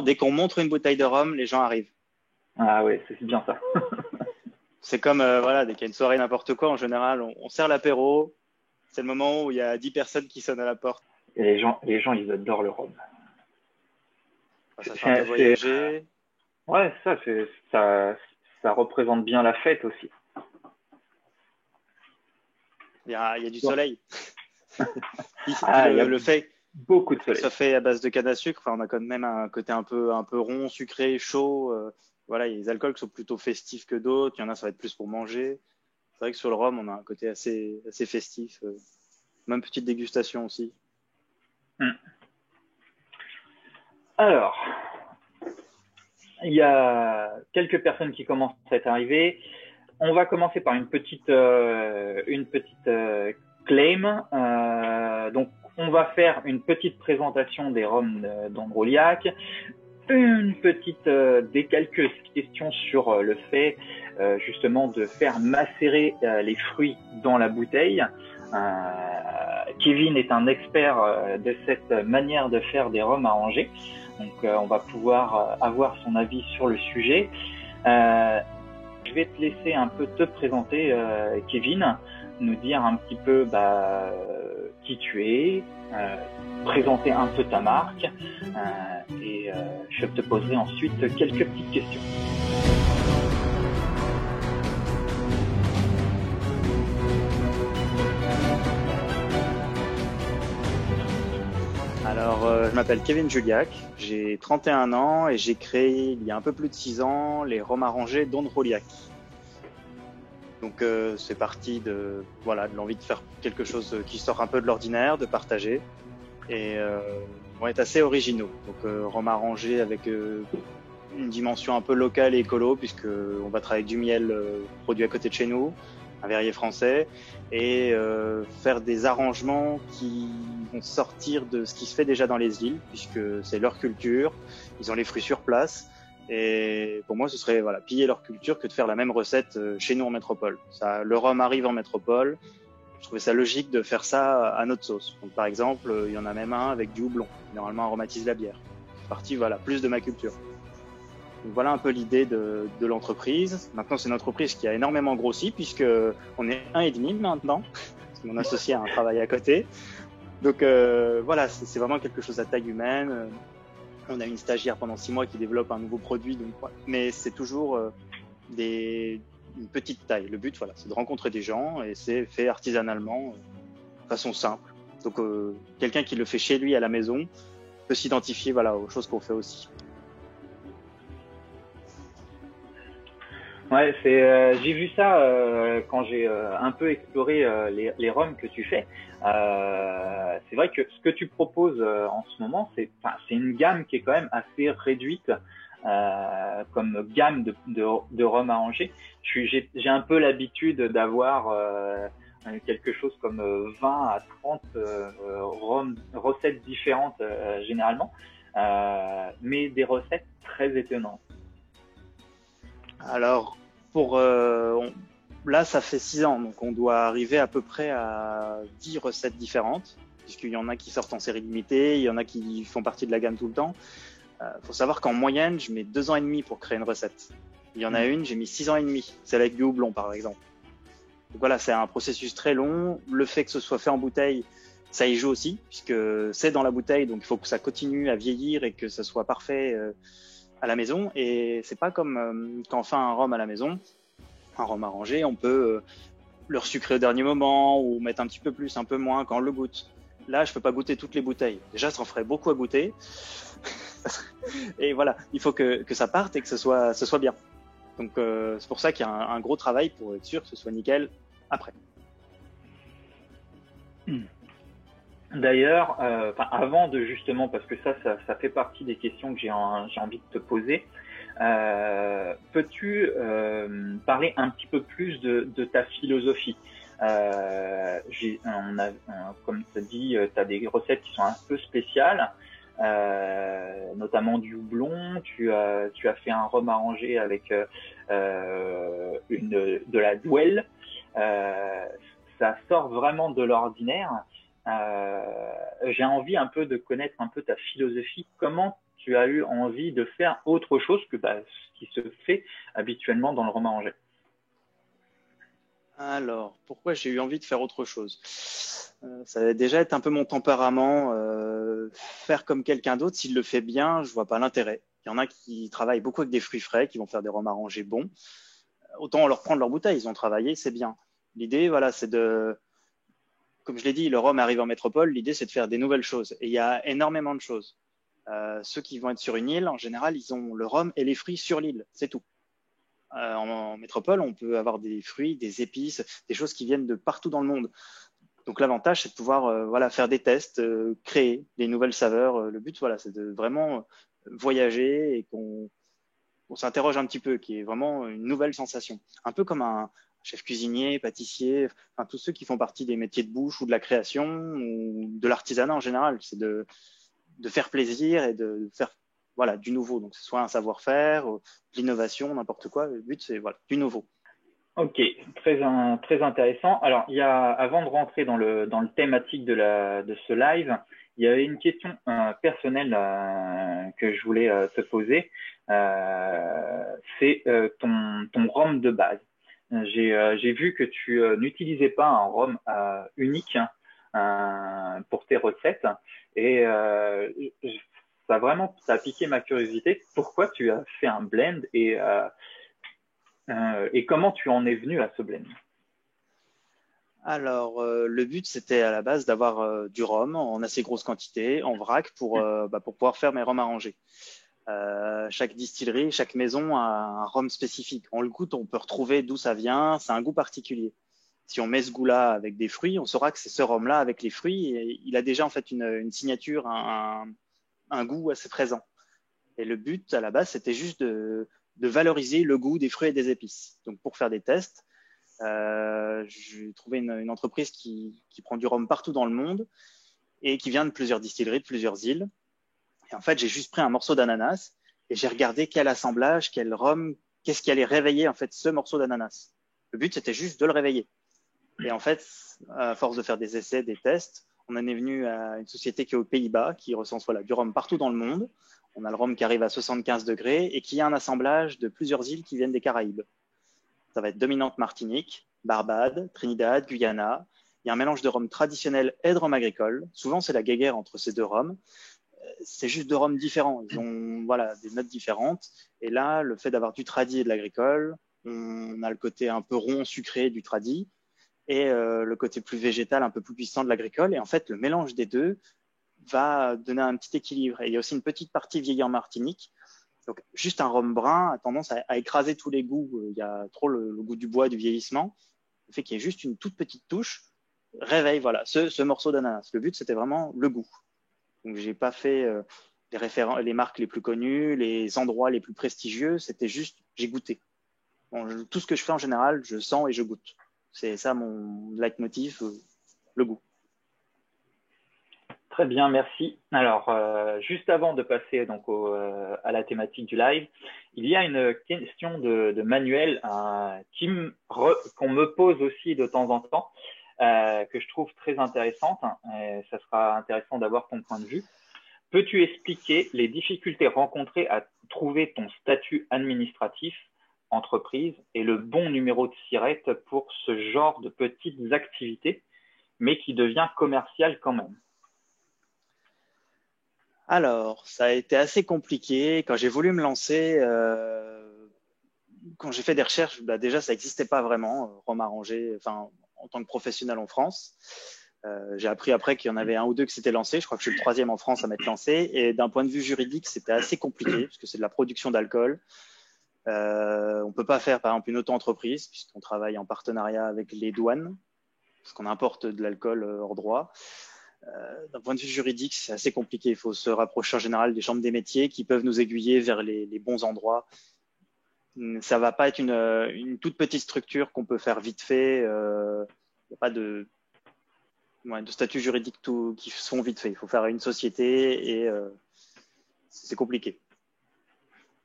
dès qu'on montre une bouteille de rhum, les gens arrivent. Ah ouais, c'est bien ça. C'est comme, voilà, dès qu'il y a une soirée n'importe quoi, en général, on sert l'apéro. C'est le moment où il y a 10 personnes qui sonnent à la porte. Et les gens, ils adorent le rhum. Ça fait un peu voyager. Ouais, ça représente bien la fête aussi. Il y a du soleil. Il y a Le fait beaucoup de que soleil. ça fait à base de canne à sucre, enfin, on a quand même un côté un peu rond, sucré, chaud. Voilà, il y a des alcools qui sont plutôt festifs que d'autres. Il y en a, ça va être plus pour manger. C'est vrai que sur le rhum, on a un côté assez festif. Même petite dégustation aussi. Alors, il y a quelques personnes qui commencent à être arrivées. On va commencer par une petite claim. Donc, on va faire une petite présentation des rhums d'Androliac, des quelques questions sur le fait justement de faire macérer les fruits dans la bouteille. Kevin est un expert de cette manière de faire des rhums à Angers, donc on va pouvoir avoir son avis sur le sujet. Je vais te laisser un peu te présenter, Kevin, nous dire un petit peu qui tu es, présenter un peu ta marque, et je te poserai ensuite quelques petites questions. Alors, je m'appelle Kevin Juliac, j'ai 31 ans et j'ai créé il y a un peu plus de 6 ans les rhums arrangés d'Androliac. Donc c'est parti de l'envie de faire quelque chose qui sort un peu de l'ordinaire, de partager, et on est assez originaux. Donc rhum arrangé avec une dimension un peu locale et écolo, puisque on va travailler avec du miel produit à côté de chez nous, un verrier français, et faire des arrangements qui vont sortir de ce qui se fait déjà dans les îles, puisque c'est leur culture, ils ont les fruits sur place. Et pour moi, ce serait piller leur culture que de faire la même recette chez nous en métropole. Le rhum arrive en métropole. Je trouvais ça logique de faire ça à notre sauce. Donc, par exemple, il y en a même un avec du houblon, qui normalement aromatise la bière. C'est parti, plus de ma culture. Donc, voilà un peu l'idée de l'entreprise. Maintenant, c'est une entreprise qui a énormément grossi, puisque on est 1,5 maintenant, parce que mon associé a un travail à côté. Donc c'est vraiment quelque chose à taille humaine. On a une stagiaire pendant 6 mois qui développe un nouveau produit, mais c'est toujours une petite taille. Le but, c'est de rencontrer des gens et c'est fait artisanalement, de façon simple. Donc, quelqu'un qui le fait chez lui à la maison peut s'identifier, aux choses qu'on fait aussi. Ouais, j'ai vu ça quand j'ai un peu exploré les rhums que tu fais. C'est vrai que ce que tu proposes en ce moment, c'est une gamme qui est quand même assez réduite comme gamme de rhum à Angers. J'ai un peu l'habitude d'avoir quelque chose comme 20 à 30 recettes différentes généralement, mais des recettes très étonnantes. Alors, là, ça fait 6 ans, donc on doit arriver à peu près à 10 recettes différentes, puisqu'il y en a qui sortent en série limitée, il y en a qui font partie de la gamme tout le temps. Faut savoir qu'en moyenne, je mets 2 ans et demi pour créer une recette. Il y en a une, j'ai mis 6 ans et demi. C'est avec du houblon, par exemple. Donc voilà, c'est un processus très long. Le fait que ce soit fait en bouteille, ça y joue aussi, puisque c'est dans la bouteille, donc il faut que ça continue à vieillir et que ça soit parfait à la maison. Et c'est pas comme quand on fait un rhum à la maison, un rhum arrangé, on peut le sucrer au dernier moment ou mettre un petit peu plus, un peu moins quand on le goûte. Là, je peux pas goûter toutes les bouteilles. Déjà, ça en ferait beaucoup à goûter. Et voilà, il faut que ça parte et que ce soit bien. Donc c'est pour ça qu'il y a un gros travail pour être sûr que ce soit nickel après. D'ailleurs, avant de justement, parce que ça fait partie des questions que j'ai envie de te poser, peux-tu parler un petit peu plus de ta philosophie? Comme tu as dit, tu as des recettes qui sont un peu spéciales, notamment du houblon. Tu as fait un rhum arrangé avec de la douelle. Ça sort vraiment de l'ordinaire. J'ai envie un peu de connaître un peu ta philosophie. Comment tu as eu envie de faire autre chose que ce qui se fait habituellement dans le rhum arrangé? Alors, pourquoi j'ai eu envie de faire autre chose? Ça va déjà être un peu mon tempérament. Faire comme quelqu'un d'autre, s'il le fait bien, je vois pas l'intérêt. Il y en a qui travaillent beaucoup avec des fruits frais, qui vont faire des rhums arrangés bons. Autant leur prendre leur bouteille, ils ont travaillé, c'est bien. L'idée, voilà, c'est de, comme je l'ai dit, le rhum arrive en métropole, l'idée c'est de faire des nouvelles choses. Et il y a énormément de choses. Ceux qui vont être sur une île, en général, ils ont le rhum et les fruits sur l'île, c'est tout. En métropole, on peut avoir des fruits, des épices, des choses qui viennent de partout dans le monde. Donc l'avantage, c'est de pouvoir voilà, faire des tests, créer des nouvelles saveurs. Le but, voilà, c'est de vraiment voyager et qu'on s'interroge un petit peu, qui est vraiment une nouvelle sensation. Un peu comme un chef cuisinier, pâtissier, enfin, tous ceux qui font partie des métiers de bouche ou de la création ou de l'artisanat en général. C'est de faire plaisir et de faire voilà, du nouveau. Donc, que ce soit un savoir-faire, de l'innovation, n'importe quoi. Le but, c'est voilà, du nouveau. Ok, très intéressant. Alors, avant de rentrer dans le thématique de ce live, il y avait une question personnelle que je voulais te poser. C'est ton rhum de base. J'ai vu que tu n'utilisais pas un rhum unique pour tes recettes et ça a piqué ma curiosité. Pourquoi tu as fait un blend et comment tu en es venu à ce blend? Alors, le but, c'était à la base d'avoir du rhum en assez grosse quantité, en vrac, pour pouvoir faire mes rhums arrangés. Chaque distillerie, chaque maison a un rhum spécifique. En le goûte, on peut retrouver d'où ça vient. C'est un goût particulier. Si on met ce goût-là avec des fruits, on saura que c'est ce rhum-là avec les fruits. Et il a déjà en fait une signature, un goût assez présent. Et le but à la base, c'était juste de valoriser le goût des fruits et des épices. Donc pour faire des tests, j'ai trouvé une entreprise qui prend du rhum partout dans le monde et qui vient de plusieurs distilleries, de plusieurs îles. Et en fait, j'ai juste pris un morceau d'ananas et j'ai regardé quel assemblage, quel rhum, qu'est-ce qui allait réveiller en fait ce morceau d'ananas. Le but, c'était juste de le réveiller. Et en fait, à force de faire des essais, des tests, on en est venu à une société qui est aux Pays-Bas, qui recense voilà, du rhum partout dans le monde. On a le rhum qui arrive à 75 degrés et qui a un assemblage de plusieurs îles qui viennent des Caraïbes. Ça va être dominante Martinique, Barbade, Trinidad, Guyana. Il y a un mélange de rhum traditionnel et de rhum agricole. Souvent, c'est la guéguerre entre ces deux rhums. C'est juste deux rhums différents. Ils ont voilà, des notes différentes. Et là, le fait d'avoir du tradi et de l'agricole, on a le côté un peu rond, sucré du tradi et le côté plus végétal, un peu plus puissant de l'agricole. Et en fait, le mélange des deux va donner un petit équilibre. Et il y a aussi une petite partie vieillie en Martinique. Donc, juste un rhum brun a tendance à écraser tous les goûts. Il y a trop le goût du bois, du vieillissement. Le fait qu'il y ait juste une toute petite touche réveille voilà, ce morceau d'ananas. Le but, c'était vraiment le goût. Donc, j'ai pas fait les marques les plus connues, les endroits les plus prestigieux. C'était juste, j'ai goûté. Bon, tout ce que je fais en général, je sens et je goûte. C'est ça mon leitmotiv, le goût. Très bien, merci. Alors, juste avant de passer donc à la thématique du live, il y a une question de Manuel qu'on me pose aussi de temps en temps, que je trouve très intéressante. Et ça sera intéressant d'avoir ton point de vue. Peux-tu expliquer les difficultés rencontrées à trouver ton statut administratif, entreprise, et le bon numéro de SIRET pour ce genre de petites activités, mais qui devient commercial quand même? Alors, ça a été assez compliqué. Quand j'ai voulu me lancer, quand j'ai fait des recherches, bah déjà, ça n'existait pas vraiment, rhum arrangé, enfin, en tant que professionnel en France. J'ai appris après qu'il y en avait un ou deux qui s'étaient lancés. Je crois que je suis le troisième en France à m'être lancé. Et d'un point de vue juridique, c'était assez compliqué parce que c'est de la production d'alcool. On peut pas faire, par exemple, une auto-entreprise puisqu'on travaille en partenariat avec les douanes parce qu'on importe de l'alcool hors droit. D'un point de vue juridique, c'est assez compliqué. Il faut se rapprocher en général des chambres des métiers qui peuvent nous aiguiller vers les bons endroits. Ça va pas être une toute petite structure qu'on peut faire vite fait. Il n'y a pas de statut juridique qui se font vite fait. Il faut faire une société et c'est compliqué.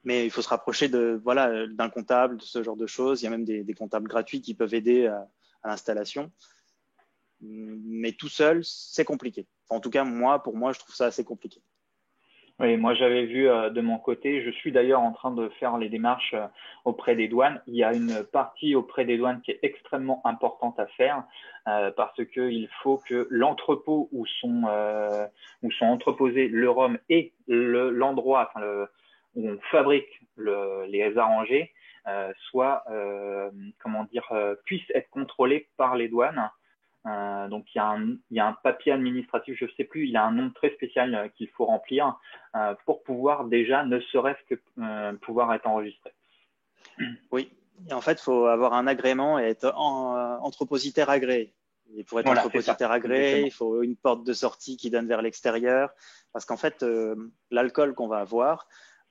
Mais il faut se rapprocher d'un comptable, de ce genre de choses. Il y a même des comptables gratuits qui peuvent aider à l'installation. Mais tout seul, c'est compliqué. Enfin, en tout cas, pour moi, je trouve ça assez compliqué. Oui, moi j'avais vu de mon côté, je suis d'ailleurs en train de faire les démarches auprès des douanes. Il y a une partie auprès des douanes qui est extrêmement importante à faire parce que il faut que l'entrepôt où sont entreposés le rhum et l'endroit où on fabrique les arrangés soit comment dire puisse être contrôlé par les douanes. Donc il y a un papier administratif, je ne sais plus, il y a un nom très spécial qu'il faut remplir pour pouvoir déjà, ne serait-ce que pouvoir être enregistré. Oui, et en fait, il faut avoir un agrément et être entrepositaire agréé. Et pour être Voilà, entrepositaire agréé, exactement. il faut une porte de sortie qui donne vers l'extérieur. Parce qu'en fait, l'alcool qu'on va avoir,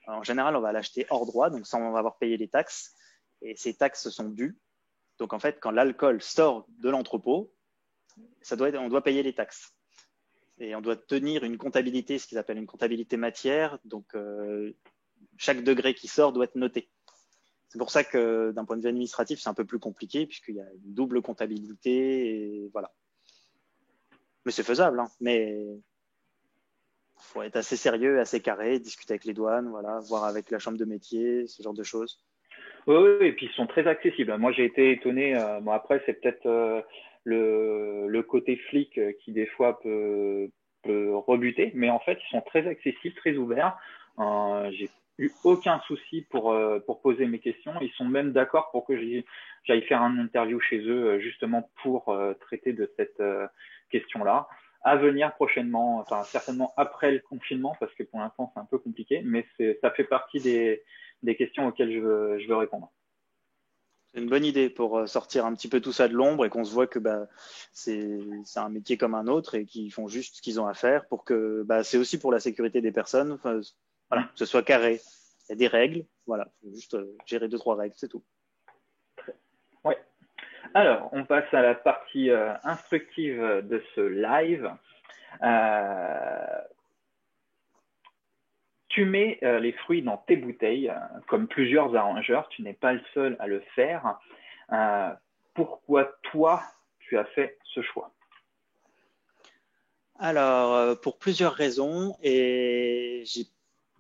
en général, on va l'acheter hors droit, donc sans avoir payé les taxes. Et ces taxes sont dues. Donc en fait, quand l'alcool sort de l'entrepôt, on doit payer les taxes. Et on doit tenir une comptabilité, ce qu'ils appellent une comptabilité matière. Donc chaque degré qui sort doit être noté. C'est pour ça que d'un point de vue administratif, c'est un peu plus compliqué puisqu'il y a une double comptabilité et voilà. Mais c'est faisable, hein. Mais il faut être assez sérieux, assez carré, discuter avec les douanes, voilà, voir avec la chambre de métier, ce genre de choses. Oui, oui, et puis ils sont très accessibles. Moi j'ai été étonné, bon après c'est peut-être le côté flic qui des fois peut rebuter, mais en fait ils sont très accessibles, très ouverts. J'ai eu aucun souci pour poser mes questions. Ils sont même d'accord pour que j'aille faire un interview chez eux justement pour traiter de cette question-là. À venir prochainement, enfin certainement après le confinement, parce que pour l'instant c'est un peu compliqué, mais ça fait partie des questions auxquelles je veux répondre. C'est une bonne idée pour sortir un petit peu tout ça de l'ombre et qu'on se voit que c'est un métier comme un autre et qu'ils font juste ce qu'ils ont à faire pour que c'est aussi pour la sécurité des personnes, enfin, voilà, que ce soit carré. Il y a des règles, voilà, faut juste gérer 2-3 règles, c'est tout. Ouais. Alors, on passe à la partie instructive de ce live. Tu mets les fruits dans tes bouteilles, comme plusieurs arrangeurs, tu n'es pas le seul à le faire. Pourquoi toi, tu as fait ce choix? Alors, pour plusieurs raisons, et j'ai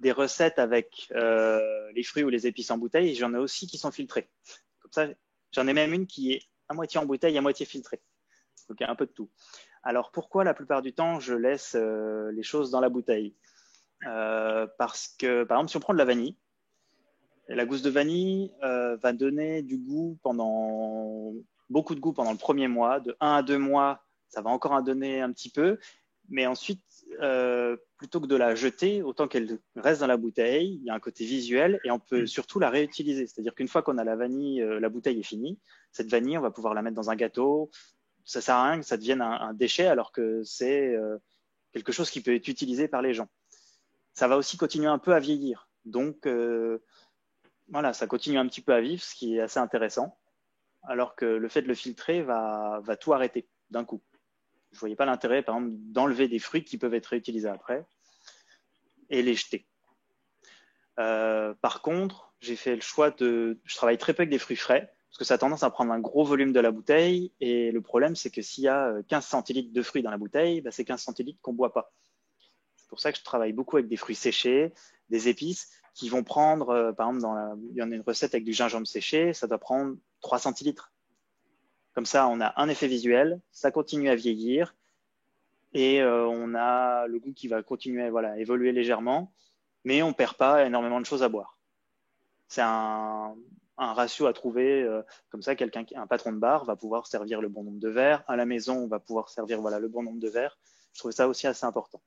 des recettes avec les fruits ou les épices en bouteille, et j'en ai aussi qui sont filtrés. Comme ça, j'en ai même une qui est à moitié en bouteille, à moitié filtrée. Donc, il y a un peu de tout. Alors, pourquoi la plupart du temps, je laisse les choses dans la bouteille? Parce que, par exemple, si on prend de la vanille, la gousse de vanille va donner du goût beaucoup de goût pendant le premier mois. De 1 à 2 mois, ça va encore en donner un petit peu. Mais ensuite, plutôt que de la jeter, autant qu'elle reste dans la bouteille, il y a un côté visuel et on peut surtout la réutiliser. C'est-à-dire qu'une fois qu'on a la vanille, la bouteille est finie, cette vanille, on va pouvoir la mettre dans un gâteau. Ça sert à rien que ça devienne un déchet alors que c'est quelque chose qui peut être utilisé par les gens. Ça va aussi continuer un peu à vieillir. Donc, voilà, ça continue un petit peu à vivre, ce qui est assez intéressant, alors que le fait de le filtrer va tout arrêter d'un coup. Je ne voyais pas l'intérêt, par exemple, d'enlever des fruits qui peuvent être réutilisés après et les jeter. Par contre, j'ai fait le choix je travaille très peu avec des fruits frais, parce que ça a tendance à prendre un gros volume de la bouteille, et le problème, c'est que s'il y a 15 centilitres de fruits dans la bouteille, c'est 15 centilitres qu'on ne boit pas. C'est pour ça que je travaille beaucoup avec des fruits séchés, des épices, qui vont prendre, par exemple, il y en a une recette avec du gingembre séché, ça doit prendre 3 centilitres. Comme ça, on a un effet visuel, ça continue à vieillir et on a le goût qui va continuer à évoluer légèrement, mais on ne perd pas énormément de choses à boire. C'est un ratio à trouver. Comme ça, un patron de bar va pouvoir servir le bon nombre de verres. À la maison, on va pouvoir servir le bon nombre de verres. Je trouve ça aussi assez important.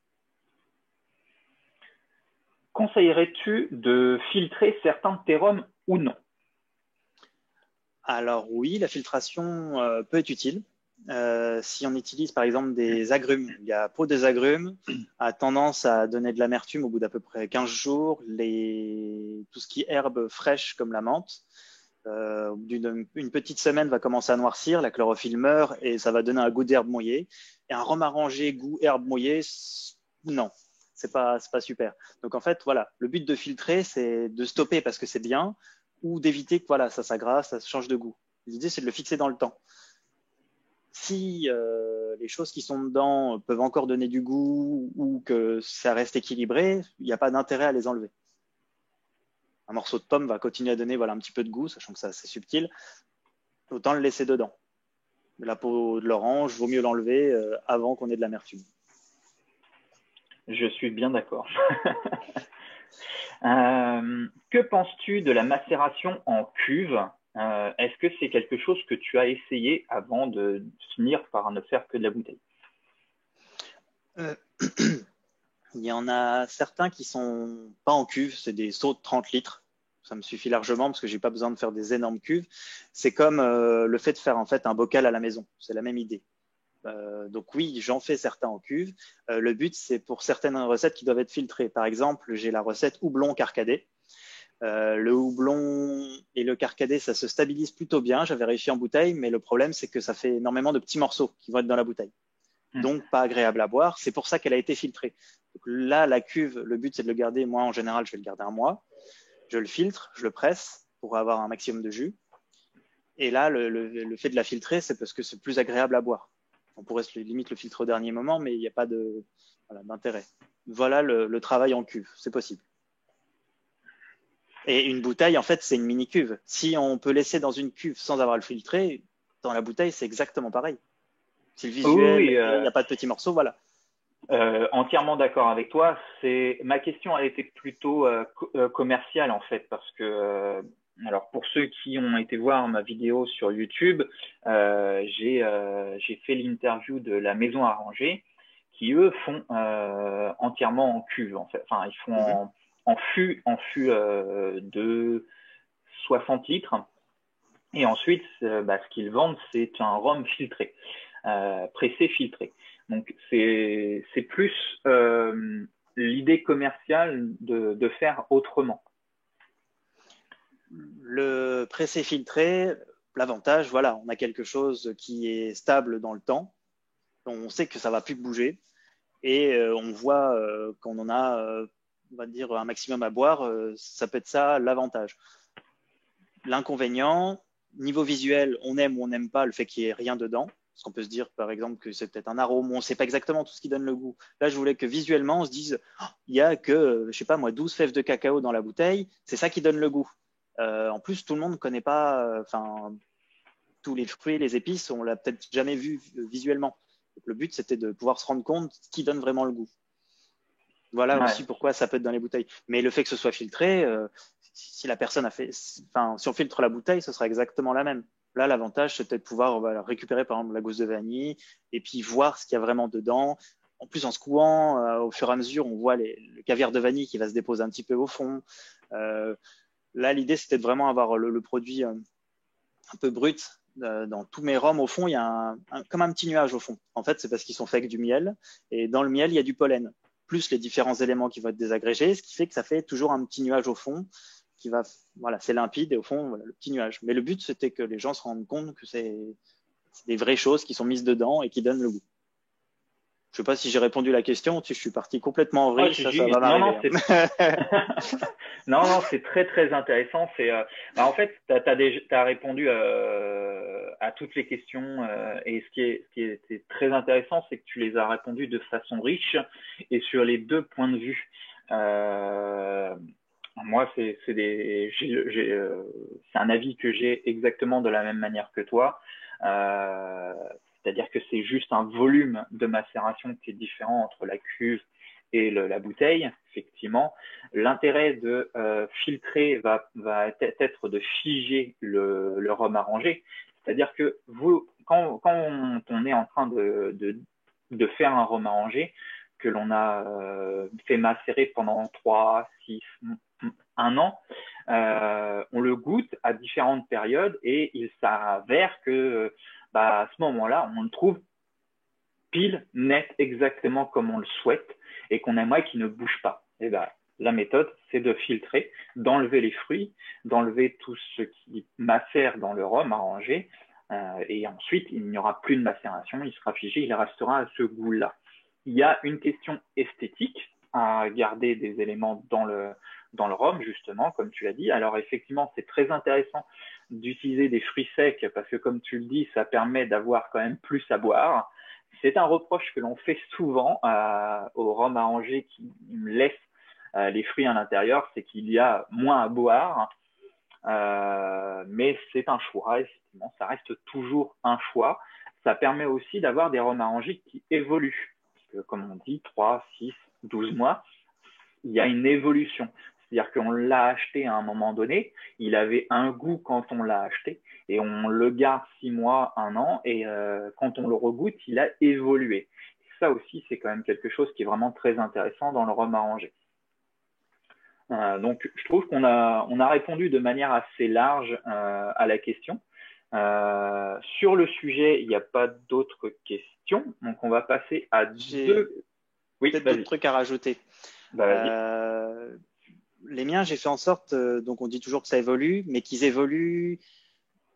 Conseillerais-tu de filtrer certains de tes rhums ou non? Alors oui, la filtration peut être utile. Si on utilise par exemple des agrumes, il y a peau des agrumes a tendance à donner de l'amertume au bout d'à peu près 15 jours. Tout ce qui est herbes fraîches comme la menthe, au bout d'une petite semaine va commencer à noircir, la chlorophylle meurt et ça va donner un goût d'herbe mouillée. Et un rhum arrangé goût herbe mouillée, non, c'est pas super. Donc en fait, voilà, le but de filtrer, c'est de stopper parce que c'est bien, ou d'éviter que ça s'aggrasse, ça change de goût. L'idée, c'est de le fixer dans le temps. Si les choses qui sont dedans peuvent encore donner du goût ou que ça reste équilibré, il n'y a pas d'intérêt à les enlever. Un morceau de pomme va continuer à donner voilà, un petit peu de goût, sachant que c'est assez subtil. Autant le laisser dedans. La peau de l'orange, vaut mieux l'enlever avant qu'on ait de l'amertume. Je suis bien d'accord. Que penses-tu de la macération en cuve? Est-ce que c'est quelque chose que tu as essayé avant de finir par ne faire que de la bouteille? Il y en a certains qui sont pas en cuve, c'est des seaux de 30 litres. Ça me suffit largement parce que j'ai pas besoin de faire des énormes cuves. C'est comme le fait de faire en fait un bocal à la maison. C'est la même idée. Donc oui, j'en fais certains en cuve. Le but, c'est pour certaines recettes qui doivent être filtrées. Par exemple, j'ai la recette houblon carcadé. Le houblon et le carcadé, ça se stabilise plutôt bien. J'avais réussi en bouteille, mais le problème, c'est que ça fait énormément de petits morceaux qui vont être dans la bouteille. Donc pas agréable à boire. C'est pour ça qu'elle a été filtrée. Donc là, la cuve, le but, c'est de le garder. Moi, en général, je vais le garder un mois. Je le filtre, je le presse pour avoir un maximum de jus. Et là, le fait de la filtrer, c'est parce que c'est plus agréable à boire. On pourrait limite le filtrer au dernier moment, mais il n'y a pas d'intérêt. Voilà le travail en cuve, c'est possible. Et une bouteille, en fait, c'est une mini cuve. Si on peut laisser dans une cuve sans avoir le filtré, dans la bouteille, c'est exactement pareil. Si le visuel, il n'y a pas de petits morceaux, voilà. Entièrement d'accord avec toi. Ma question a été plutôt commerciale en fait, parce que alors pour ceux qui ont été voir ma vidéo sur YouTube, j'ai fait l'interview de la Maison à Ranger, qui eux font entièrement en cuve en fait. Enfin, ils font en fût de 60 litres. Et ensuite, ce qu'ils vendent, c'est un rhum filtré, pressé filtré. Donc, c'est plus l'idée commerciale de faire autrement. Le pressé filtré, l'avantage, voilà, on a quelque chose qui est stable dans le temps. On sait que ça ne va plus bouger. Et on voit qu'on en a, on va dire, un maximum à boire. Ça peut être ça l'avantage. L'inconvénient, niveau visuel, on aime ou on n'aime pas le fait qu'il n'y ait rien dedans. Parce qu'on peut se dire, par exemple, que c'est peut-être un arôme, on ne sait pas exactement tout ce qui donne le goût. Là, je voulais que visuellement, on se dise, il n'y a que, je sais pas moi, 12 fèves de cacao dans la bouteille, c'est ça qui donne le goût. En plus, tout le monde ne connaît pas, tous les fruits, les épices, on l'a peut-être jamais vu visuellement. Donc, le but, c'était de pouvoir se rendre compte ce qui donne vraiment le goût. Voilà aussi pourquoi ça peut être dans les bouteilles. Mais le fait que ce soit filtré, si la personne a fait, si on filtre la bouteille, ce sera exactement la même. Là, l'avantage, c'est peut-être pouvoir récupérer par exemple la gousse de vanille et puis voir ce qu'il y a vraiment dedans. En plus, en secouant, au fur et à mesure, on voit le caviar de vanille qui va se déposer un petit peu au fond. Là, l'idée, c'était de vraiment avoir le produit un peu brut. Dans tous mes rhums, au fond, il y a comme un petit nuage au fond. En fait, c'est parce qu'ils sont faits avec du miel. Et dans le miel, il y a du pollen, plus les différents éléments qui vont être désagrégés, ce qui fait que ça fait toujours un petit nuage au fond qui va, voilà, c'est limpide et au fond, voilà, le petit nuage. Mais le but, c'était que les gens se rendent compte que c'est des vraies choses qui sont mises dedans et qui donnent le goût. Je sais pas si j'ai répondu à la question, je suis parti complètement en vrille, ça va m'arriver. Non, c'est très très intéressant. En fait, tu as répondu à toutes les questions et ce qui est très intéressant, c'est que tu les as répondues de façon riche et sur les deux points de vue. Moi, c'est un avis que j'ai exactement de la même manière que toi. C'est-à-dire que c'est juste un volume de macération qui est différent entre la cuve et la bouteille, effectivement. L'intérêt de filtrer va être de figer le rhum arrangé. C'est-à-dire que quand on est en train de faire un rhum arrangé, que l'on a fait macérer pendant 3, 6, 1 an, on le goûte à différentes périodes et il s'avère que à ce moment-là, on le trouve pile, net, exactement comme on le souhaite et qu'on aimerait qu'il ne bouge pas. Et la méthode, c'est de filtrer, d'enlever les fruits, d'enlever tout ce qui macère dans le rhum arrangé et ensuite, il n'y aura plus de macération, il sera figé, il restera à ce goût-là. Il y a une question esthétique à garder des éléments dans le rhum, justement, comme tu l'as dit. Alors, effectivement, c'est très intéressant d'utiliser des fruits secs parce que, comme tu le dis, ça permet d'avoir quand même plus à boire. C'est un reproche que l'on fait souvent aux rhums arrangés qui laissent les fruits à l'intérieur, c'est qu'il y a moins à boire. Mais c'est un choix, effectivement, ça reste toujours un choix. Ça permet aussi d'avoir des rhums arrangés qui évoluent. Parce que, comme on dit, 3, 6, 12 mois, il y a une évolution. C'est-à-dire qu'on l'a acheté à un moment donné, il avait un goût quand on l'a acheté, et on le garde 6 mois, 1 an, et quand on le regoute, il a évolué. Ça aussi, c'est quand même quelque chose qui est vraiment très intéressant dans le rhum arrangé. Donc, je trouve qu'on a répondu de manière assez large à la question. Sur le sujet, il n'y a pas d'autres questions, donc on va passer à deux. Oui, peut-être d'autres trucs à rajouter. Les miens, j'ai fait en sorte, donc on dit toujours que ça évolue, mais qu'ils évoluent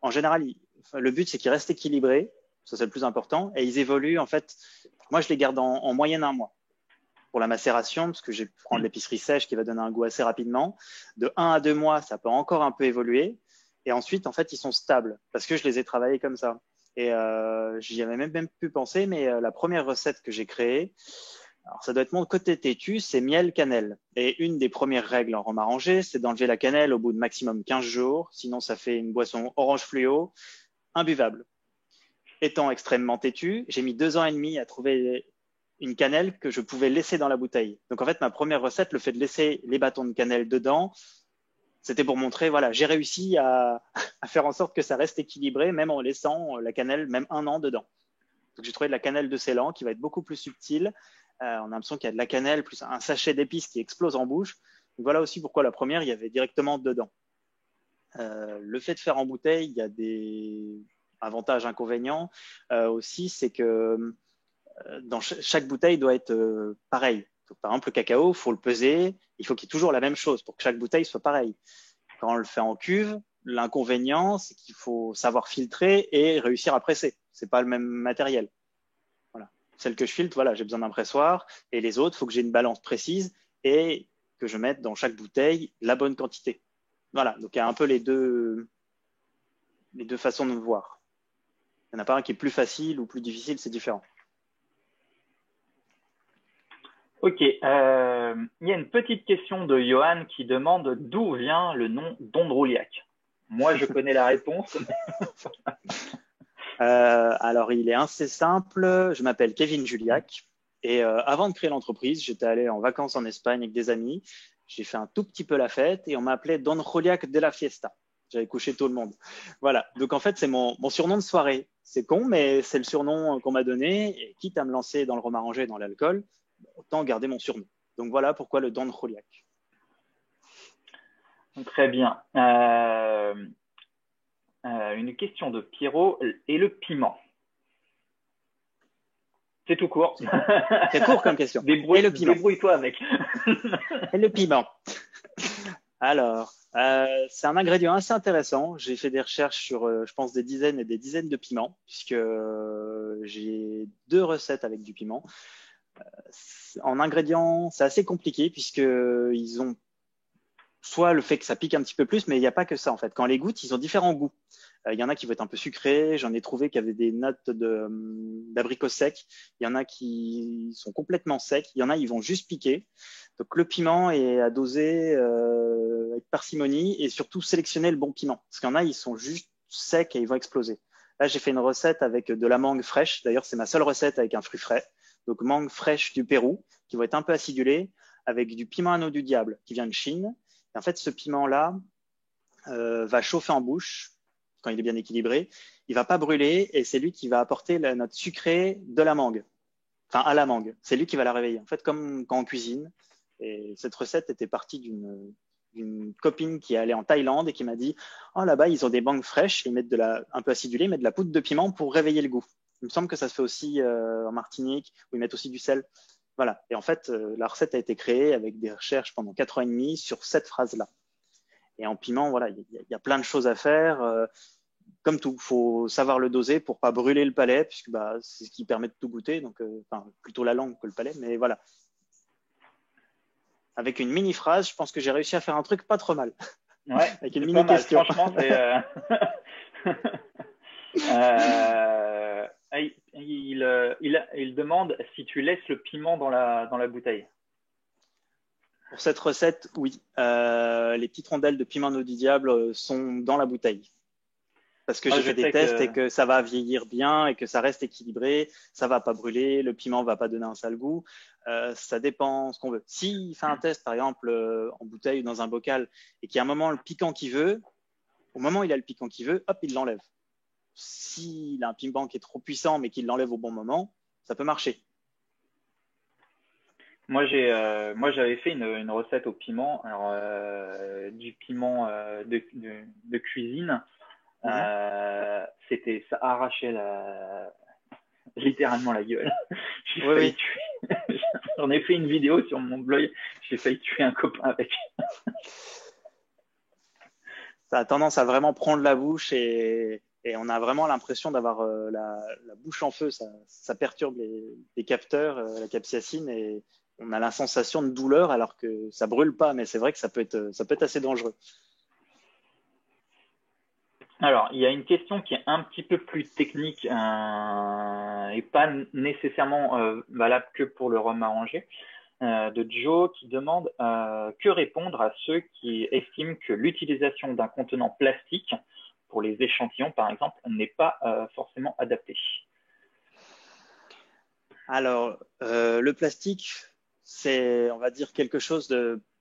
en général. Le but, c'est qu'ils restent équilibrés, ça c'est le plus important, et ils évoluent en fait. Moi, je les garde en moyenne 1 mois pour la macération, parce que je vais prendre l'épicerie sèche qui va donner un goût assez rapidement. De 1 à 2 mois, ça peut encore un peu évoluer, et ensuite, en fait, ils sont stables parce que je les ai travaillés comme ça. Et j'y avais même pu penser, mais la première recette que j'ai créée, alors ça doit être mon côté têtu, c'est miel cannelle. Et une des premières règles en rhum arrangé, c'est d'enlever la cannelle au bout de maximum 15 jours, sinon ça fait une boisson orange fluo, imbuvable. Étant extrêmement têtu, j'ai mis 2 ans et demi à trouver une cannelle que je pouvais laisser dans la bouteille. Donc en fait, ma première recette, le fait de laisser les bâtons de cannelle dedans, c'était pour montrer, voilà, j'ai réussi à faire en sorte que ça reste équilibré, même en laissant la cannelle même 1 an dedans. Donc j'ai trouvé de la cannelle de Ceylan qui va être beaucoup plus subtile. On a l'impression qu'il y a de la cannelle plus un sachet d'épices qui explose en bouche. Donc voilà aussi pourquoi la première, il y avait directement dedans. Le fait de faire en bouteille, il y a des avantages, inconvénients aussi, c'est que dans chaque bouteille doit être pareil. Donc, par exemple, le cacao, il faut le peser, il faut qu'il y ait toujours la même chose pour que chaque bouteille soit pareille. Quand on le fait en cuve, l'inconvénient, c'est qu'il faut savoir filtrer et réussir à presser. C'est pas le même matériel. Voilà. Celle que je filtre, voilà, j'ai besoin d'un pressoir, et les autres, il faut que j'ai une balance précise et que je mette dans chaque bouteille la bonne quantité. Voilà. Donc il y a un peu les deux façons de me voir. Il n'y en a pas un qui est plus facile ou plus difficile, c'est différent. Ok, il y a une petite question de Johan qui demande d'où vient le nom d'Ondrouliac. Moi, je connais la réponse. Alors, il est assez simple. Je m'appelle Kevin Juliac et avant de créer l'entreprise, j'étais allé en vacances en Espagne avec des amis. J'ai fait un tout petit peu la fête et on m'appelait Don Juliac de la Fiesta. J'avais couché tout le monde. Voilà. Donc, en fait, c'est mon surnom de soirée. C'est con, mais c'est le surnom qu'on m'a donné. Et quitte à me lancer dans le rhum arrangé et dans l'alcool, autant garder mon surnom. Donc voilà pourquoi le Don Juliac. Très bien. Une question de Pierrot et le piment. C'est tout court. C'est court comme question. Débrouille-toi avec. Et le piment. Alors, c'est un ingrédient assez intéressant. J'ai fait des recherches sur, je pense, des dizaines et des dizaines de piments, puisque j'ai 2 recettes avec du piment. En ingrédients, c'est assez compliqué puisqu'ils ont soit le fait que ça pique un petit peu plus, mais il n'y a pas que ça en fait. Quand on les goûte, ils ont différents goûts. Il y en a qui vont être un peu sucrés, j'en ai trouvé qui avaient des notes d'abricot sec, il y en a qui sont complètement secs, il y en a ils vont juste piquer. Donc le piment est à doser avec parcimonie et surtout sélectionner le bon piment. Parce qu'il y en a, ils sont juste secs et ils vont exploser. Là, j'ai fait une recette avec de la mangue fraîche. D'ailleurs, c'est ma seule recette avec un fruit frais. Donc mangue fraîche du Pérou, qui va être un peu acidulée, avec du piment anneau du diable, qui vient de Chine. Et en fait, ce piment-là va chauffer en bouche quand il est bien équilibré. Il va pas brûler et c'est lui qui va apporter la note sucrée de la mangue. Enfin, à la mangue. C'est lui qui va la réveiller. En fait, comme quand on cuisine. Et cette recette était partie d'une copine qui est allée en Thaïlande et qui m'a dit « Oh, là-bas, ils ont des mangues fraîches, ils mettent un peu acidulées, ils mettent de la poudre de piment pour réveiller le goût. » Il me semble que ça se fait aussi en Martinique, où ils mettent aussi du sel. Voilà. Et en fait, la recette a été créée avec des recherches pendant 4 ans et demi sur cette phrase-là. Et en piment, voilà, il y a plein de choses à faire. Comme tout, il faut savoir le doser pour pas brûler le palais, puisque c'est ce qui permet de tout goûter. Donc, plutôt la langue que le palais, mais voilà. Avec une mini phrase, je pense que j'ai réussi à faire un truc pas trop mal. Ouais, avec une c'est pas mini mal. question. Franchement, c'est. Il demande si tu laisses le piment dans la bouteille. Pour cette recette, oui. Les petites rondelles de piment d'eau du diable sont dans la bouteille. Parce que Moi, j'ai je fait des sais tests et que. que ça va vieillir bien et que ça reste équilibré, ça va pas brûler, le piment va pas donner un sale goût. Ça dépend ce qu'on veut. S'il fait un test, par exemple, en bouteille ou dans un bocal, et qu'il y a un moment le piquant qu'il veut, au moment où il a le piquant qu'il veut, hop, il l'enlève. S'il a un piment qui est trop puissant mais qu'il l'enlève au bon moment, ça peut marcher. Moi, j'avais fait une recette au piment, alors du piment de cuisine. Mhm. Ça arrachait littéralement la gueule. J'ai Oui, failli oui. tuer. J'en ai fait une vidéo sur mon blog. J'ai failli tuer un copain avec. Ça a tendance à vraiment prendre la bouche et on a vraiment l'impression d'avoir la bouche en feu. Ça perturbe les capteurs, la capsaïcine, et on a la sensation de douleur alors que ça brûle pas. Mais c'est vrai que ça peut être assez dangereux. Alors, il y a une question qui est un petit peu plus technique et pas nécessairement valable que pour le rhum arrangé, de Joe qui demande que répondre à ceux qui estiment que l'utilisation d'un contenant plastique pour les échantillons, par exemple, n'est pas forcément adaptée. Alors, le plastique, c'est, on va dire, quelque chose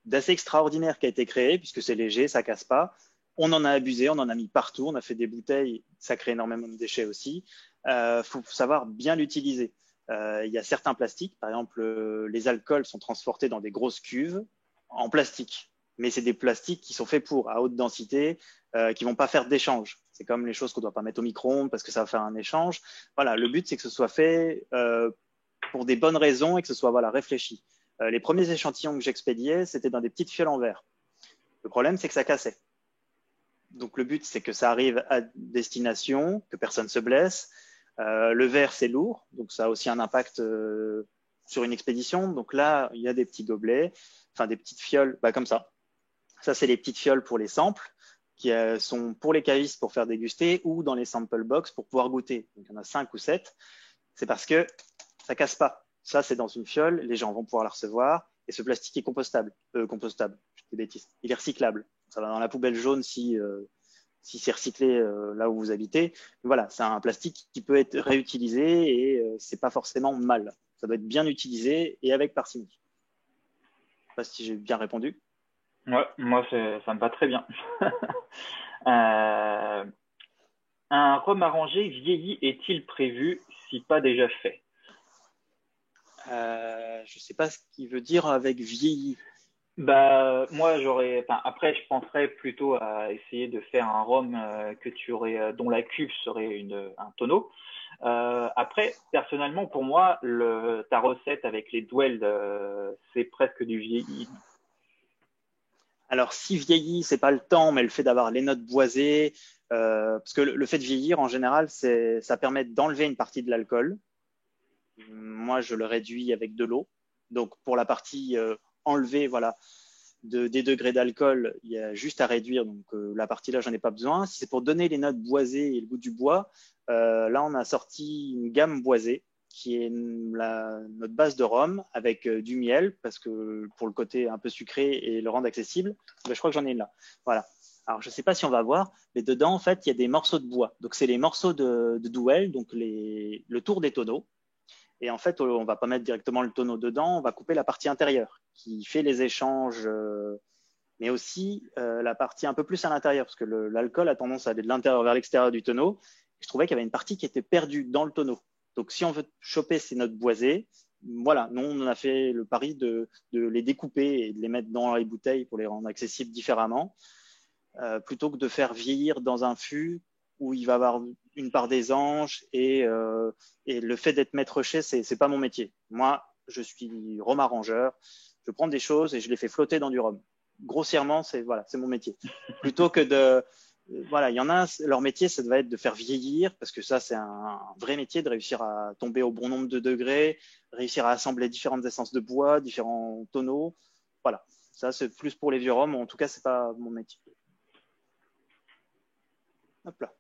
d'assez extraordinaire qui a été créé puisque c'est léger, ça casse pas. On en a abusé, on en a mis partout, on a fait des bouteilles, ça crée énormément de déchets aussi. Faut savoir bien l'utiliser. Il y a certains plastiques, par exemple, les alcools sont transportés dans des grosses cuves en plastique, mais c'est des plastiques qui sont faits pour à haute densité, qui vont pas faire d'échange. C'est comme les choses qu'on doit pas mettre au micro-ondes parce que ça va faire un échange. Voilà, le but c'est que ce soit fait pour des bonnes raisons et que ce soit voilà réfléchi. Les premiers échantillons que j'expédiais, c'était dans des petites fioles en verre. Le problème, c'est que ça cassait. Donc le but, c'est que ça arrive à destination, que personne se blesse. Le verre, c'est lourd, donc ça a aussi un impact sur une expédition. Donc là, il y a des petits gobelets, enfin des petites fioles, bah, comme ça. Ça, c'est les petites fioles pour les samples, qui sont pour les cavistes pour faire déguster ou dans les sample box pour pouvoir goûter. Donc il y en a 5 ou 7. C'est parce que ça casse pas. Ça, c'est dans une fiole, les gens vont pouvoir la recevoir, et ce plastique est compostable, je dis des bêtises. Il est recyclable. Ça va dans la poubelle jaune si c'est recyclé là où vous habitez. Mais voilà, c'est un plastique qui peut être réutilisé et c'est pas forcément mal. Ça doit être bien utilisé et avec parcimonie. Je sais pas si j'ai bien répondu. Ouais, moi, ça me va très bien. euh, un rhum arrangé vieilli est-il prévu si pas déjà fait? Je sais pas ce qu'il veut dire avec vieilli. Bah, moi, enfin, après, je penserais plutôt à essayer de faire un rhum dont la cuve serait un tonneau. Après, personnellement, pour moi, ta recette avec les Dwell, c'est presque du vieilli. Alors, si vieilli, c'est pas le temps, mais le fait d'avoir les notes boisées, parce que le fait de vieillir, en général, ça permet d'enlever une partie de l'alcool. Moi, je le réduis avec de l'eau. Donc, pour la partie enlevée, voilà, des degrés d'alcool, il y a juste à réduire. Donc, la partie là, j'en ai pas besoin. Si c'est pour donner les notes boisées et le goût du bois, là, on a sorti une gamme boisée qui est notre base de rhum avec du miel, parce que pour le côté un peu sucré et le rendre accessible, ben, je crois que j'en ai une là. Voilà. Alors, je ne sais pas si on va voir, mais dedans, en fait, il y a des morceaux de bois. Donc, c'est les morceaux de Duel, donc le tour des tonneaux. Et en fait, on va pas mettre directement le tonneau dedans, on va couper la partie intérieure qui fait les échanges, mais aussi la partie un peu plus à l'intérieur, parce que l'alcool a tendance à aller de l'intérieur vers l'extérieur du tonneau. Je trouvais qu'il y avait une partie qui était perdue dans le tonneau. Donc, si on veut choper ces notes boisées, voilà, nous, on a fait le pari de les découper et de les mettre dans les bouteilles pour les rendre accessibles différemment, plutôt que de faire vieillir dans un fût où il va avoir une part des anges et le fait d'être maître chef, c'est pas mon métier. Moi, je suis rhum arrangeur, je prends des choses et je les fais flotter dans du rhum. Grossièrement, c'est mon métier. Plutôt que de voilà, il y en a, leur métier, ça va être de faire vieillir, parce que ça, c'est un vrai métier de réussir à tomber au bon nombre de degrés, réussir à assembler différentes essences de bois, différents tonneaux. Voilà, ça, c'est plus pour les vieux rhums, en tout cas, c'est pas mon métier. Hop là.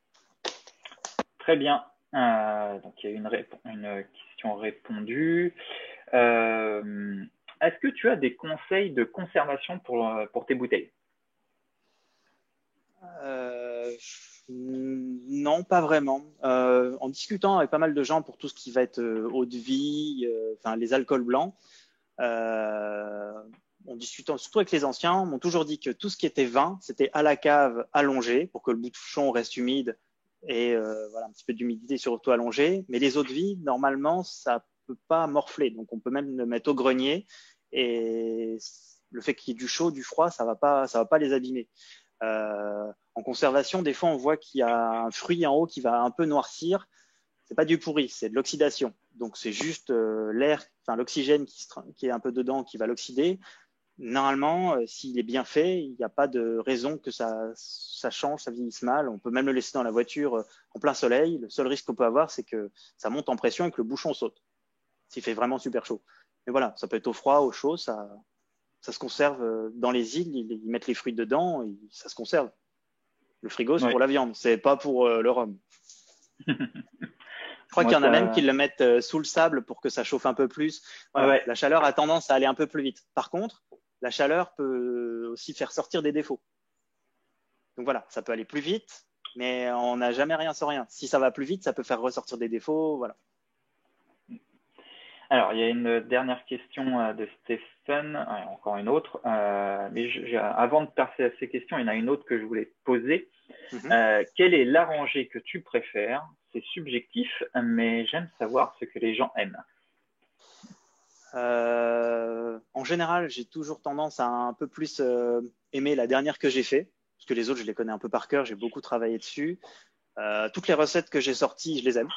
Très bien. Donc il y a une question répondue. Est-ce que tu as des conseils de conservation pour tes bouteilles? Euh, non, pas vraiment. En discutant avec pas mal de gens pour tout ce qui va être eau de vie, enfin les alcools blancs, euh, en discutant surtout avec les anciens, m'ont toujours dit que tout ce qui était vin, c'était à la cave allongé pour que le bouchon reste humide et voilà un petit peu d'humidité surtout allongé. Mais les eaux de vie, normalement, ça peut pas morfler, donc on peut même le mettre au grenier et le fait qu'il y ait du chaud, du froid, ça va pas les abîmer. En conservation, des fois, on voit qu'il y a un fruit en haut qui va un peu noircir. C'est pas du pourri, c'est de l'oxydation. Donc, c'est juste l'air, enfin l'oxygène qui est un peu dedans, qui va l'oxyder. Normalement, s'il est bien fait, il n'y a pas de raison que ça change, ça vieillisse mal. On peut même le laisser dans la voiture en plein soleil. Le seul risque qu'on peut avoir, c'est que ça monte en pression et que le bouchon saute, s'il fait vraiment super chaud. Mais voilà, ça peut être au froid, au chaud, ça se conserve dans les îles. Ils mettent les fruits dedans, et ça se conserve. Le frigo, c'est Oui. pour la viande, c'est pas pour le rhum. Je crois qu'il Moi, y en a même qui le mettent sous le sable pour que ça chauffe un peu plus. Voilà, ouais. la chaleur a tendance à aller un peu plus vite. Par contre, la chaleur peut aussi faire sortir des défauts. Donc voilà, ça peut aller plus vite, mais on n'a jamais rien sans rien. Si ça va plus vite, ça peut faire ressortir des défauts. Voilà. Alors, il y a une dernière question de Stéphane, encore une autre. Mais avant de passer à ces questions, il y en a une autre que je voulais te poser. Quel est l'arrangé que tu préfères? C'est subjectif, mais j'aime savoir ce que les gens aiment. En général, j'ai toujours tendance à un peu plus aimer la dernière que j'ai fait, parce que les autres, je les connais un peu par cœur, j'ai beaucoup travaillé dessus. Toutes les recettes que j'ai sorties, je les aime.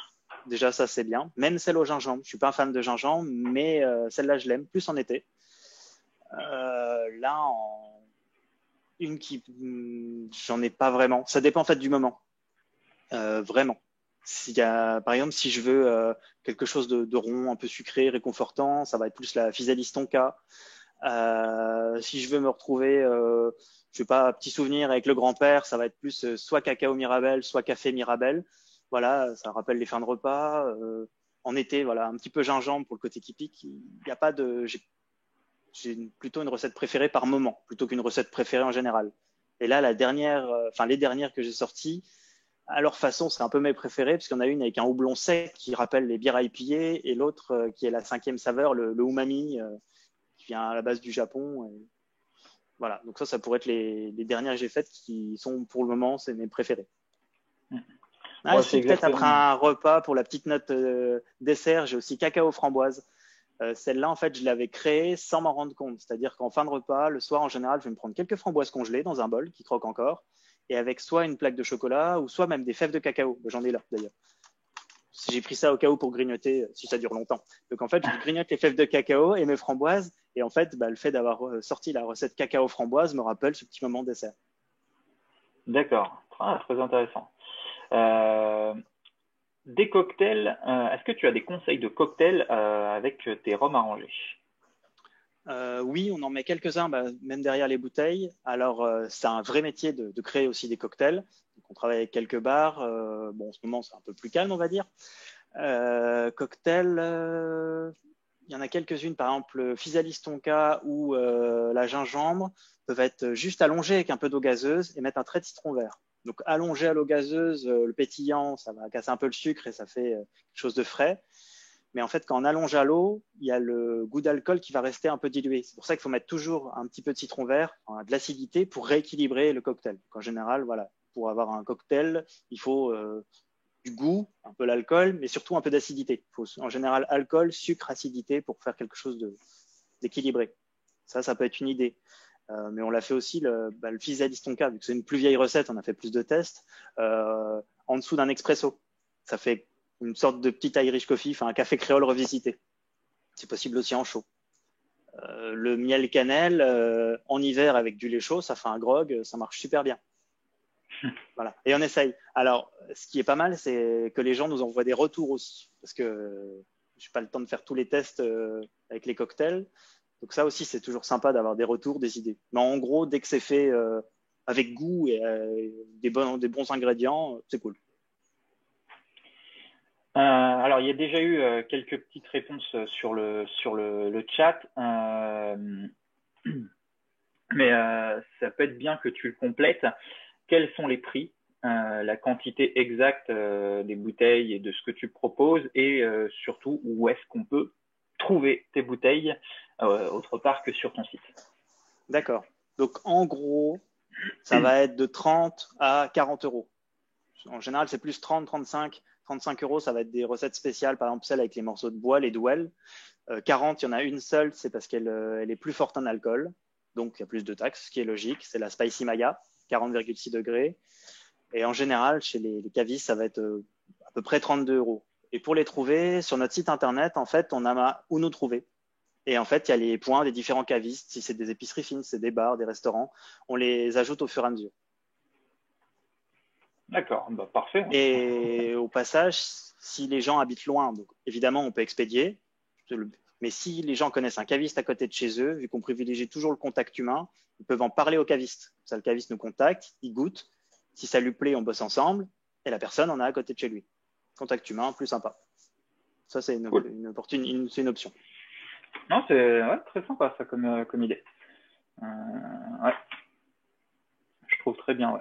Déjà, ça, c'est bien. Même celle au gingembre. Je suis pas un fan de gingembre, mais celle-là, je l'aime, plus en été. Là, une qui, j'en ai pas vraiment. Ça dépend en fait du moment. Vraiment. S'il y a, par exemple, si je veux quelque chose de rond, un peu sucré, réconfortant, ça va être plus la Physalis Tonka. Si je veux me retrouver, je sais pas, petit souvenir avec le grand-père, ça va être plus soit cacao Mirabelle, soit café Mirabelle. Voilà, ça rappelle les fins de repas. En été, voilà, un petit peu gingembre pour le côté typique. Il n'y a pas de, j'ai plutôt une recette préférée par moment, plutôt qu'une recette préférée en général. Et là, la dernière, enfin les dernières que j'ai sorties, à leur façon, c'est un peu mes préférés, parce qu'il y en a une avec un houblon sec qui rappelle les bières IPA, et l'autre qui est la cinquième saveur, le umami, qui vient à la base du Japon. Et voilà, donc ça pourrait être les dernières que j'ai faites qui sont pour le moment, c'est mes préférés. Ah, Moi, si, c'est peut-être après exactement. un repas, pour la petite note dessert, j'ai aussi cacao framboise. Celle-là, en fait, je l'avais créée sans m'en rendre compte. C'est-à-dire qu'en fin de repas, le soir, en général, je vais me prendre quelques framboises congelées dans un bol qui croque encore, et avec soit une plaque de chocolat, ou soit même des fèves de cacao. J'en ai là, d'ailleurs. J'ai pris ça au cas où pour grignoter, si ça dure longtemps. Donc, en fait, je grignote les fèves de cacao et mes framboises, et en fait, le fait d'avoir sorti la recette cacao framboise me rappelle ce petit moment de dessert. D'accord. Ah, très intéressant. Euh, des cocktails, est-ce que tu as des conseils de cocktails avec tes rhums arrangés? Oui, on en met quelques-uns, même derrière les bouteilles. Alors, c'est un vrai métier de créer aussi des cocktails. Donc, on travaille avec quelques bars. Bon, en ce moment, c'est un peu plus calme, on va dire. Cocktails, il y en a quelques-unes, par exemple, Physalis Tonka ou la gingembre peuvent être juste allongées avec un peu d'eau gazeuse et mettre un trait de citron vert. Donc, allongé à l'eau gazeuse, le pétillant, ça va casser un peu le sucre et ça fait quelque chose de frais. Mais en fait, quand on allonge à l'eau, il y a le goût d'alcool qui va rester un peu dilué. C'est pour ça qu'il faut mettre toujours un petit peu de citron vert, de l'acidité pour rééquilibrer le cocktail. Donc, en général, voilà, pour avoir un cocktail, il faut du goût, un peu l'alcool, mais surtout un peu d'acidité. Il faut en général alcool, sucre, acidité pour faire quelque chose d'équilibré. Ça peut être une idée. Mais on l'a fait aussi, le Physalis Tonka, vu que c'est une plus vieille recette, on a fait plus de tests, en dessous d'un expresso. Ça fait une sorte de petit Irish coffee, enfin un café créole revisité. C'est possible aussi en chaud. Le miel cannelle, en hiver avec du lait chaud, ça fait un grog, ça marche super bien. Voilà. Et on essaye. Alors, ce qui est pas mal, c'est que les gens nous envoient des retours aussi, parce que j'ai pas le temps de faire tous les tests avec les cocktails. Donc ça aussi, c'est toujours sympa d'avoir des retours, des idées. Mais en gros, dès que c'est fait avec goût et des bons ingrédients, c'est cool. Alors, il y a déjà eu quelques petites réponses sur le chat, mais ça peut être bien que tu le complètes. Quels sont les prix, la quantité exacte des bouteilles et de ce que tu proposes, et surtout où est-ce qu'on peut trouver tes bouteilles autre part que sur ton site? D'accord. Donc, en gros, ça va être de 30 à 40 euros. En général, c'est plus 30, 35 euros. Ça va être des recettes spéciales, par exemple celle avec les morceaux de bois, les Dwell. 40, il y en a une seule, c'est parce qu'elle est plus forte en alcool. Donc, il y a plus de taxes, ce qui est logique. C'est la Spicy Maya, 40,6 degrés. Et en général, chez les cavistes, ça va être à peu près 32 euros. Et pour les trouver, sur notre site internet, en fait, on a où nous trouver. Et en fait, il y a les points des différents cavistes. Si c'est des épiceries fines, c'est des bars, des restaurants, on les ajoute au fur et à mesure. D'accord, bah, parfait. Et au passage, si les gens habitent loin, donc évidemment, on peut expédier. Mais si les gens connaissent un caviste à côté de chez eux, vu qu'on privilégie toujours le contact humain, ils peuvent en parler au caviste. Ça, le caviste nous contacte, il goûte. Si ça lui plaît, on bosse ensemble. Et la personne en a à côté de chez lui. Contact humain, plus sympa. Ça, c'est une option. Non, c'est très sympa ça comme idée. Ouais. Je trouve très bien, ouais.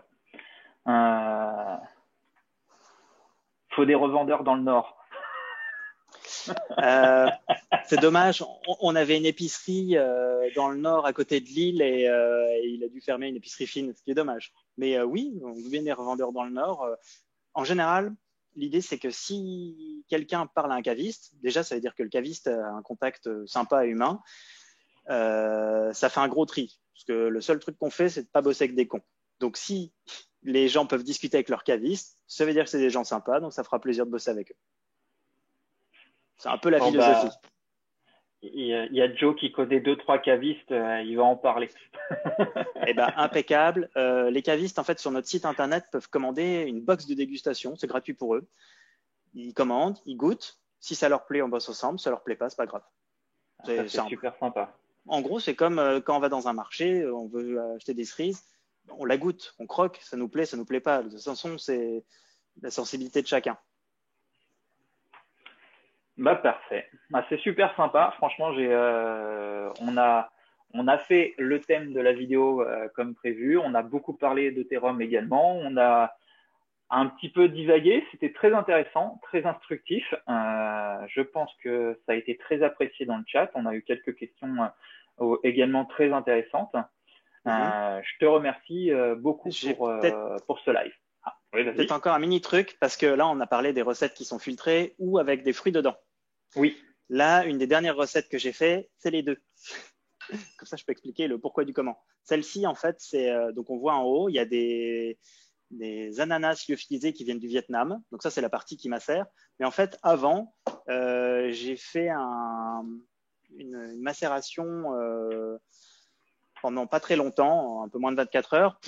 Faut des revendeurs dans le Nord. C'est dommage. On avait une épicerie dans le Nord à côté de Lille et il a dû fermer une épicerie fine, ce qui est dommage. Mais oui, on veut bien des revendeurs dans le Nord. En général, l'idée c'est que si quelqu'un parle à un caviste, déjà ça veut dire que le caviste a un contact sympa et humain. Ça fait un gros tri. Parce que le seul truc qu'on fait, c'est de pas bosser avec des cons. Donc si les gens peuvent discuter avec leur caviste, ça veut dire que c'est des gens sympas, donc ça fera plaisir de bosser avec eux. C'est un peu la philosophie. Il y a Joe qui connaît 2-3 cavistes, il va en parler. Eh ben, impeccable. Les cavistes, en fait, sur notre site internet, peuvent commander une box de dégustation. C'est gratuit pour eux. Ils commandent, ils goûtent. Si ça leur plaît, on bosse ensemble. Si ça leur plaît pas, c'est pas grave. C'est super sympa. En gros, c'est comme quand on va dans un marché, on veut acheter des cerises, on la goûte, on croque, ça nous plaît pas. De toute façon, c'est la sensibilité de chacun. Bah parfait. Bah, c'est super sympa. Franchement, on a fait le thème de la vidéo comme prévu. On a beaucoup parlé de tes roms également. On a un petit peu divagué. C'était très intéressant, très instructif. Je pense que ça a été très apprécié dans le chat. On a eu quelques questions également très intéressantes. Je te remercie beaucoup pour ce live. Oui, peut-être encore un mini truc, parce que là, on a parlé des recettes qui sont filtrées ou avec des fruits dedans. Oui. Là, une des dernières recettes que j'ai fait, c'est les deux. Comme ça, je peux expliquer le pourquoi du comment. Celle-ci, en fait, c'est donc on voit en haut, il y a des ananas lyophilisés qui viennent du Vietnam. Donc ça, c'est la partie qui macère. Mais en fait, avant, j'ai fait une macération pendant pas très longtemps, un peu moins de 24 heures,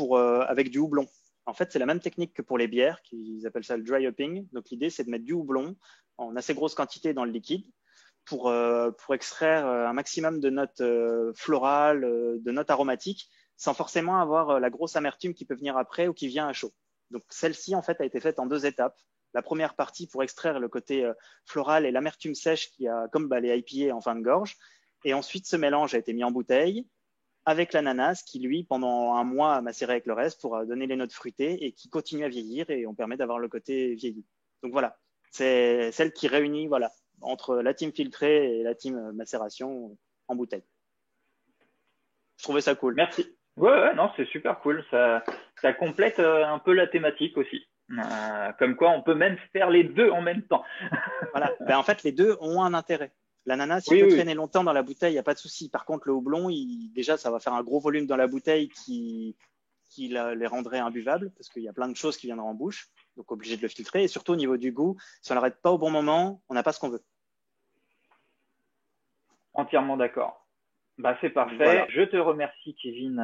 avec du houblon. En fait, c'est la même technique que pour les bières, qu'ils appellent ça le dry hopping. Donc l'idée, c'est de mettre du houblon en assez grosse quantité dans le liquide pour extraire un maximum de notes florales, de notes aromatiques, sans forcément avoir la grosse amertume qui peut venir après ou qui vient à chaud. Donc celle-ci, en fait, a été faite en 2 étapes. La première partie pour extraire le côté floral et l'amertume sèche qui a comme les IPA en fin de gorge. Et ensuite, ce mélange a été mis en bouteille avec l'ananas qui, lui, pendant un mois, a macéré avec le reste pour donner les notes fruitées et qui continue à vieillir et on permet d'avoir le côté vieilli. Donc voilà, c'est celle qui réunit entre la team filtrée et la team macération en bouteille. Je trouvais ça cool. Merci. Ouais, non, c'est super cool. Ça complète un peu la thématique aussi. Comme quoi, on peut même faire les deux en même temps. Voilà. En fait, les deux ont un intérêt. L'ananas, il peut traîner longtemps dans la bouteille, il n'y a pas de souci. Par contre, le houblon, déjà, ça va faire un gros volume dans la bouteille qui les rendrait imbuvables parce qu'il y a plein de choses qui viendront en bouche. Donc, obligé de le filtrer. Et surtout, au niveau du goût, si on l'arrête pas au bon moment, on n'a pas ce qu'on veut. Entièrement d'accord. Bah, c'est parfait. Voilà. Je te remercie, Kevin,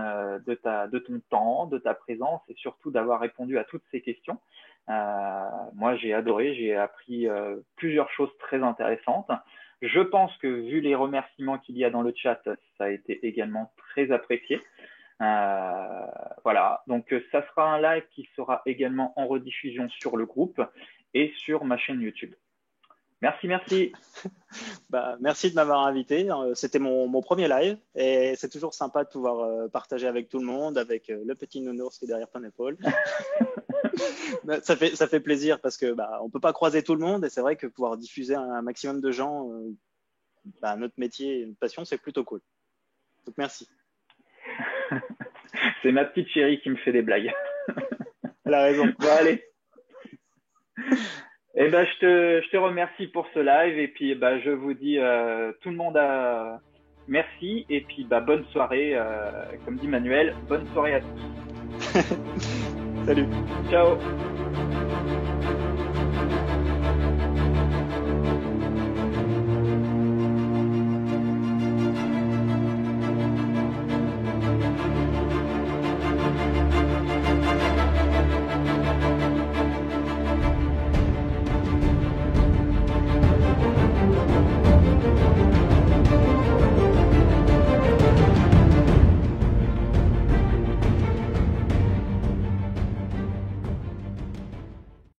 de ton temps, de ta présence et surtout d'avoir répondu à toutes ces questions. Moi, j'ai adoré, j'ai appris plusieurs choses très intéressantes. Je pense que vu les remerciements qu'il y a dans le chat, ça a été également très apprécié. Voilà, donc ça sera un live qui sera également en rediffusion sur le groupe et sur ma chaîne YouTube. Merci. Merci de m'avoir invité. C'était mon premier live et c'est toujours sympa de pouvoir partager avec tout le monde, avec le petit nounours qui est derrière ton épaule. Ça fait plaisir parce que on peut pas croiser tout le monde et c'est vrai que pouvoir diffuser un maximum de gens, notre métier et notre passion, c'est plutôt cool. Donc merci. C'est ma petite chérie qui me fait des blagues. Elle a raison. Bon, allez. Je te remercie pour ce live et puis je vous dis tout le monde merci et puis bonne soirée, comme dit Manuel, bonne soirée à tous. Salut. Ciao.